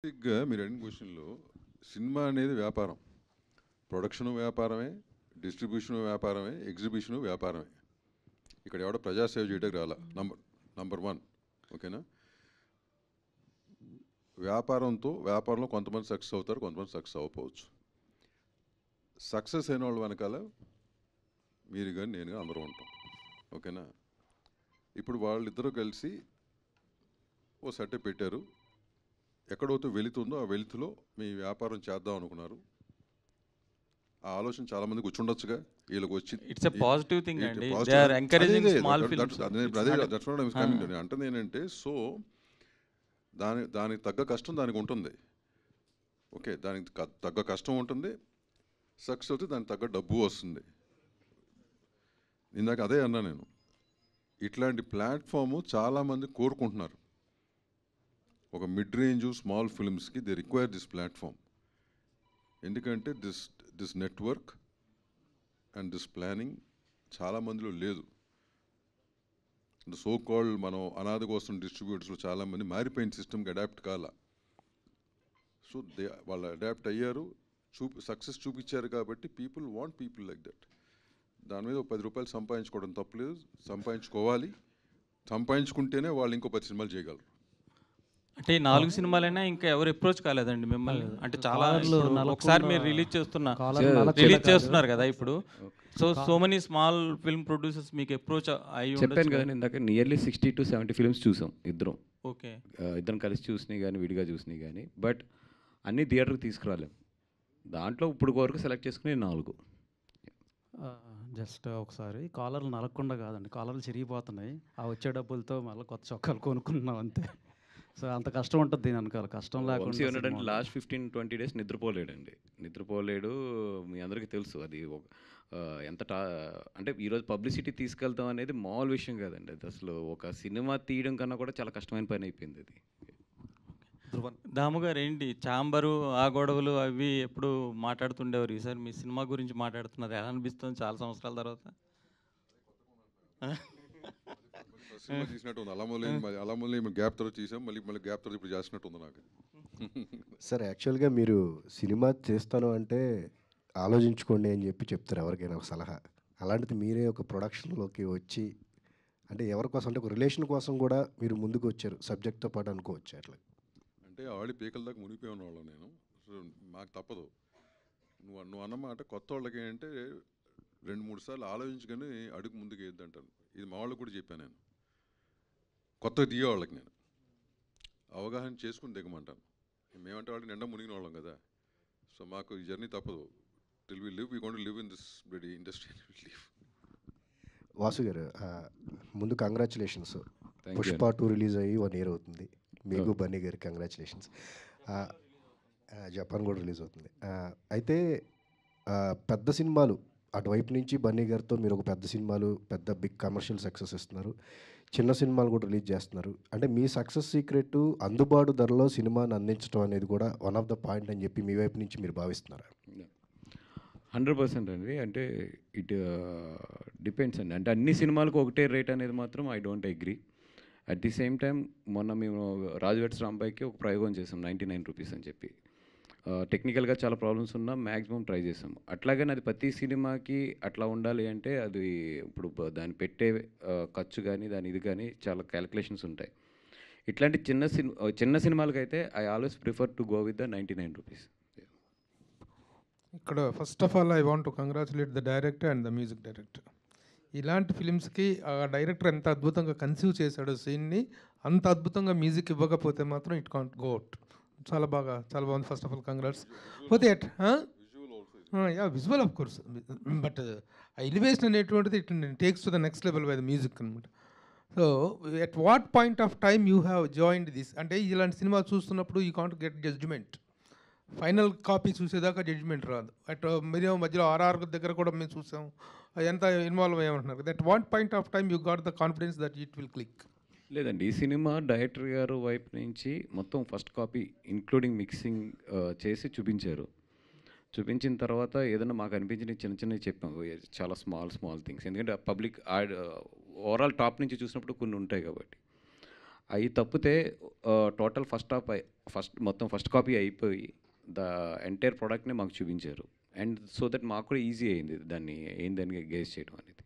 బేసిక్గా మీరు అడిగిన క్వశ్చన్లో సినిమా అనేది వ్యాపారం, ప్రొడక్షను వ్యాపారమే, డిస్ట్రిబ్యూషను వ్యాపారమే, ఎగ్జిబిషను వ్యాపారమే. ఇక్కడ ఎవడో ప్రజాసేవ చేయడానికి రాలా. నంబర్ వన్, ఓకేనా? వ్యాపారంలో కొంతమంది సక్సెస్ అవుతారు, కొంతమంది సక్సెస్ అవ్వకపోవచ్చు. సక్సెస్ అయిన వాళ్ళ వెనకాల మీరు కానీ నేను కానీ అందరూ ఉంటాం, ఓకేనా? ఇప్పుడు వాళ్ళిద్దరూ కలిసి ఓ సెటప్ పెట్టారు, ఎక్కడైతే వెళుతుందో ఆ వెలుతులో మీ వ్యాపారం చేద్దాం అనుకున్నారు. ఆ ఆలోచన చాలా మందికి వచ్చి ఉండొచ్చుగా, వీళ్ళకి వచ్చి ఇట్స్ ఎ పాజిటివ్ థింగ్ అండి. They are encouraging small films. అంటుంది ఏంటంటే, సో దానికి తగ్గ కష్టం దానికి ఉంటుంది, ఓకే? దానికి తగ్గ కష్టం ఉంటుంది, సక్సెస్ అవుతే దానికి తగ్గ డబ్బు వస్తుంది. ఇందాక అదే అన్నా నేను, ఇట్లాంటి ప్లాట్ఫాము చాలామంది కోరుకుంటున్నారు. ఒక మిడ్ రేంజ్ స్మాల్ ఫిల్మ్స్కి దే రిక్వైర్ దిస్ ప్లాట్ఫామ్. ఎందుకంటే this network and this planning చాలామందిలో లేదు. సో కాల్డ్ మనం అనాథ కోసం డిస్ట్రిబ్యూటర్స్లో చాలామంది మారిపోయిన సిస్టమ్కి అడాప్ట్ కాల. సో వాళ్ళు అడాప్ట్ అయ్యారు, సక్సెస్ చూపించారు కాబట్టి people want people like that. దాని మీద 10 రూపాయలు సంపాదించుకోవడం తప్పలేదు, సంపాదించుకోవాలి. సంపాదించుకుంటేనే వాళ్ళు ఇంకో 10 సినిమాలు చేయగలరు. అంటే 4 సినిమాలైనా ఇంకా ఎవరు అప్రోచ్ కాలేదండి మిమ్మల్ని? అంటే చాలా ఒకసారి మీరు రిలీజ్ చేస్తున్నారు కదా ఇప్పుడు. So many small film producers మీకు అప్రోచ్ అయ్యి చెప్పాను కదా ఇందాక, నియర్లీ 60 to 70 ఫిల్మ్స్ చూసాం ఇద్దరం. ఓకే, ఇద్దరం కలిసి చూసినాయి కానీ విడిగా చూసినాయి కానీ, బట్ అన్ని థియేటర్కి తీసుకురాలేం. దాంట్లో ఇప్పుడు వరకు సెలెక్ట్ చేసుకుని 4. జస్ట్ ఒకసారి కాలర్లు నలగకుండా కాదండి, కాలర్లు చిరిగిపోతున్నాయి. ఆ వచ్చే డబ్బులతో మళ్ళీ కొత్త చొక్కాలు కొనుక్కున్నాం అంతే. సో అంత కష్టం ఉంటుంది దీని వెనకాల. కష్టం లేకుండా లాస్ట్ 15-20 డేస్ నిద్రపోలేడు. మీ అందరికీ తెలుసు అది ఎంత అంటే ఈరోజు పబ్లిసిటీ తీసుకెళ్తాం అనేది మామూలు విషయం కాదండి. అది అసలు ఒక సినిమా తీయడం కన్నా కూడా చాలా కష్టమైన పని అయిపోయింది అది. దాము గారు ఏంటి చాంబరు ఆ గొడవలు అవి ఎప్పుడు మాట్లాడుతుండేవారు, ఈసారి మీ సినిమా గురించి మాట్లాడుతున్నారు, ఎలా అనిపిస్తుంది చాలా సంవత్సరాల తర్వాత? సినిమా తీసినట్టు ఉంది, అలమూలి గ్యాప్ తర్వాత తీసాం, మళ్ళీ గ్యాప్ తర్వాత ఇప్పుడు చేసినట్టు ఉంది నాకు. సార్ యాక్చువల్గా మీరు సినిమా చేస్తాను అంటే ఆలోచించుకోండి అని చెప్తారు ఎవరికైనా ఒక సలహా. అలాంటిది మీరే ఒక ప్రొడక్షన్లోకి వచ్చి, అంటే ఎవరి కోసం అంటే ఒక రిలేషన్ కోసం కూడా మీరు ముందుకు వచ్చారు సబ్జెక్ట్తో పాటు అనుకోవచ్చు. అట్లా అంటే ఆల్రెడీ పీకల దాకా మునిగిపోయి ఉన్నవాళ్ళం నేను. సో మాకు తప్పదు. నువ్వు అన్నమాట కొత్త వాళ్ళకి ఏంటంటే 2-3 సార్లు ఆలోచించుకొని అడుగు ముందుకు వేద్దంటాను. ఇది మా వాళ్ళకి కూడా చెప్పాను నేను. కొత్తగా దిగే వాళ్ళకి నేను అవగాహన చేసుకుని దిగమంటాను. మేమంటే వాళ్ళు నిండా మునిగిన వాళ్ళం కదా. సో మాకు ఈ జర్నీ తప్పదు. Till we live, we going to live in this bloody industry. Vasu గారు, ముందు కంగ్రాచులేషన్స్. పుష్ప 2 రిలీజ్ అయ్యి 1 year అవుతుంది. మీకు బన్నీ గారికి కంగ్రాచులేషన్స్. జపాన్ కూడా రిలీజ్ అవుతుంది. అయితే పెద్ద సినిమాలు అటువైపు నుంచి బన్నీ గారితో మీరు ఒక పెద్ద సినిమాలు, పెద్ద బిగ్ కమర్షియల్ సక్సెస్ ఇస్తున్నారు, చిన్న సినిమాలు కూడా రిలీజ్ చేస్తున్నారు. అంటే మీ సక్సెస్ సీక్రెట్ అందుబాటు ధరలో సినిమాని అందించడం అనేది కూడా వన్ ఆఫ్ ద పాయింట్ అని చెప్పి మీ వైపు నుంచి మీరు భావిస్తున్నారా? 100% అండి. అంటే ఇట్ డిపెండ్స్ అండి. అంటే అన్ని సినిమాలకు ఒకటే రేట్ అనేది మాత్రం I don't agree. At the same time మొన్న మేము రాజు వెడ్స్ రాంబాయికి ఒక ప్రయోగం చేసాం 99 రూపీస్ అని చెప్పి. టెక్నికల్గా చాలా ప్రాబ్లమ్స్ ఉన్నా మ్యాక్సిమం ట్రై చేసాం. అట్లాగని అది ప్రతి సినిమాకి అట్లా ఉండాలి అంటే అది ఇప్పుడు దాన్ని పెట్టే ఖర్చు కానీ దాని ఇది కానీ చాలా క్యాలిక్యులేషన్స్ ఉంటాయి. ఇట్లాంటి చిన్న సినిమాలకైతే I always prefer to go with the 99 rupees. ఇక్కడ first of all I want to congratulate the director and the music director. ఇలాంటి ఫిలిమ్స్కి ఆ డైరెక్టర్ ఎంత అద్భుతంగా కన్సీవ్ చేశాడో సీన్ని, అంత అద్భుతంగా మ్యూజిక్ ఇవ్వకపోతే మాత్రం ఇట్ కాంట్ గో అవుట్. చాలా బాగుంది. First of all congrats. పోతే visual of course, but elevation అనేటువంటిది it takes to the next level by the music అనమాట. So at what point of time you have joined this? అంటే ఇలాంటి సినిమా చూస్తున్నప్పుడు you can't get judgement. Final copy చూసేదాకా judgement రాదు. At మీరు మధ్యలో ఆర్ఆర్ దగ్గర కూడా మేము చూసాం, ఎంత ఇన్వాల్వ్ అయ్యామంటున్నారు. That what point of time you got the confidence that it will click? లేదండి, ఈ సినిమా డైరెక్టర్ గారు వైపు నుంచి మొత్తం ఫస్ట్ కాపీ ఇంక్లూడింగ్ మిక్సింగ్ చేసి చూపించారు. చూపించిన తర్వాత ఏదైనా మాకు అనిపించిన చిన్నవి చెప్పాము, చాలా స్మాల్ థింగ్స్. ఎందుకంటే పబ్లిక్ ఓవరాల్ టాప్ నుంచి చూసినప్పుడు కొన్ని ఉంటాయి కాబట్టి అవి తప్పితే టోటల్ మొత్తం ఫస్ట్ కాపీ అయిపోయి ద ఎంటైర్ ప్రోడక్ట్ని మాకు చూపించారు. అండ్ సో దట్ మాకు కూడా ఈజీ అయింది దాన్ని ఏందని గేస్ చేయడం అనేది.